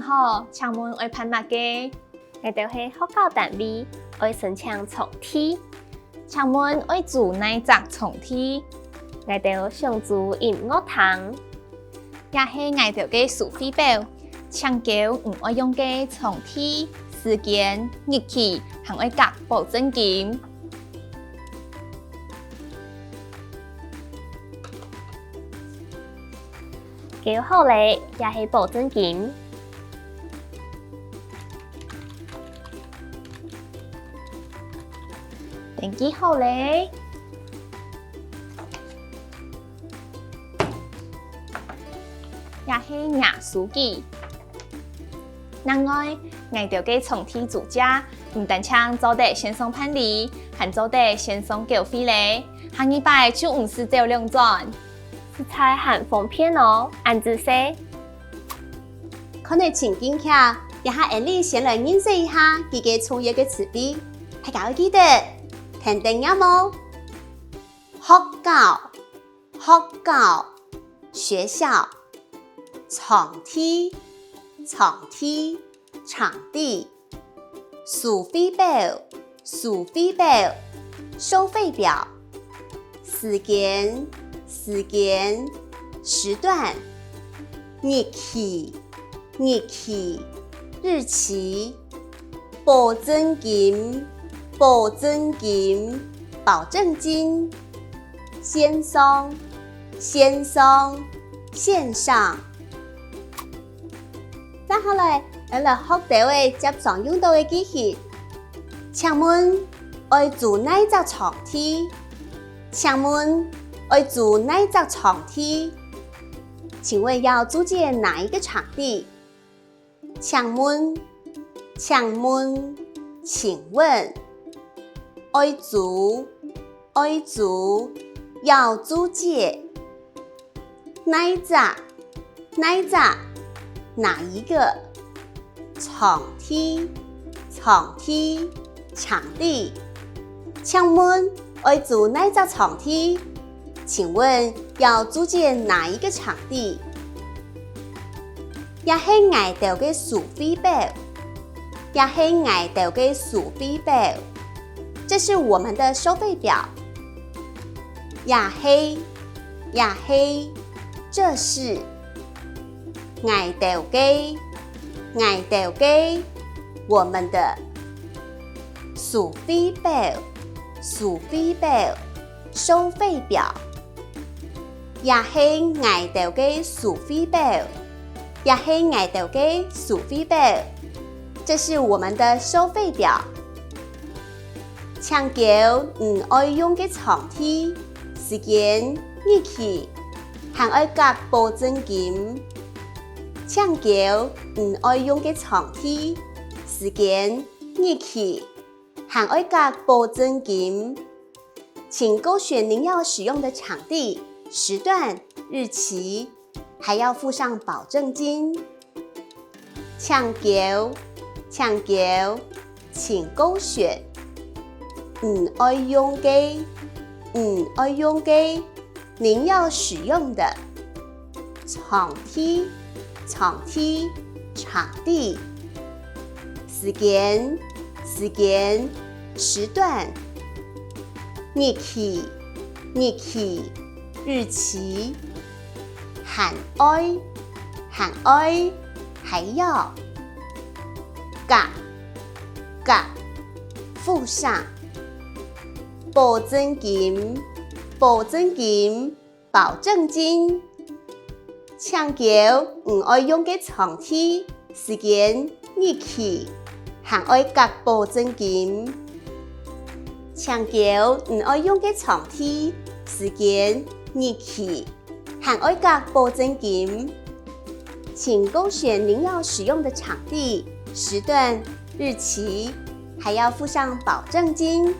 好，请问爱攀乜嘅？我哋係學校單位，愛申請重梯。請問愛做哪隻重梯？我哋想做音樂堂。也係我哋嘅收費表，請叫唔愛用嘅重梯、時間、日期，還愛夾保證金。叫好咧，也係保證金。登記好咧，也係牙書記。另外，我哋嘅重梯組價唔單請做得線上辦理，還做得線上繳費咧，下禮拜就50走2轉。食材很方便哦，按字寫。看你情景下，也下安利先來認識一下佢嘅創業嘅詞彙，大家要記得聽定有冇？學校、學校、重梯、場地、收費表、收費表、時間、時段、日期、日期、保證金、保證金、線上、線上。接下來，我來學到嘅接常用到嘅機器。請問愛做哪隻重梯？請問要租借哪一個場地？請問愛租要租借哪一個場地？場地。請問愛租哪一個場地？請問要租借哪一個場地？也係我哋嘅收費表，這是我們的收費表。也係，這是我哋嘅我們的收費表，收費表。也係我哋嘅收費表，這是我們的收費表。請叫唔愛用嘅重梯、時間、日期，還愛夾保證金。請叫唔愛用嘅重梯、時間、日期，還愛夾保證金。請勾選您要使用的場地、時段、日期，還要附上保證金。請勾選唔愛用嘅您要使用的場地、場地、時間、時段、日期、日期，還要夾附上保證金、保證金。請叫唔愛用嘅重梯、時間、日期，還愛夾保證金。請叫唔愛用嘅重梯、時間、日期，還愛夾保證金。請勾選您要使用的場地、時段、日期，還要附上保證金。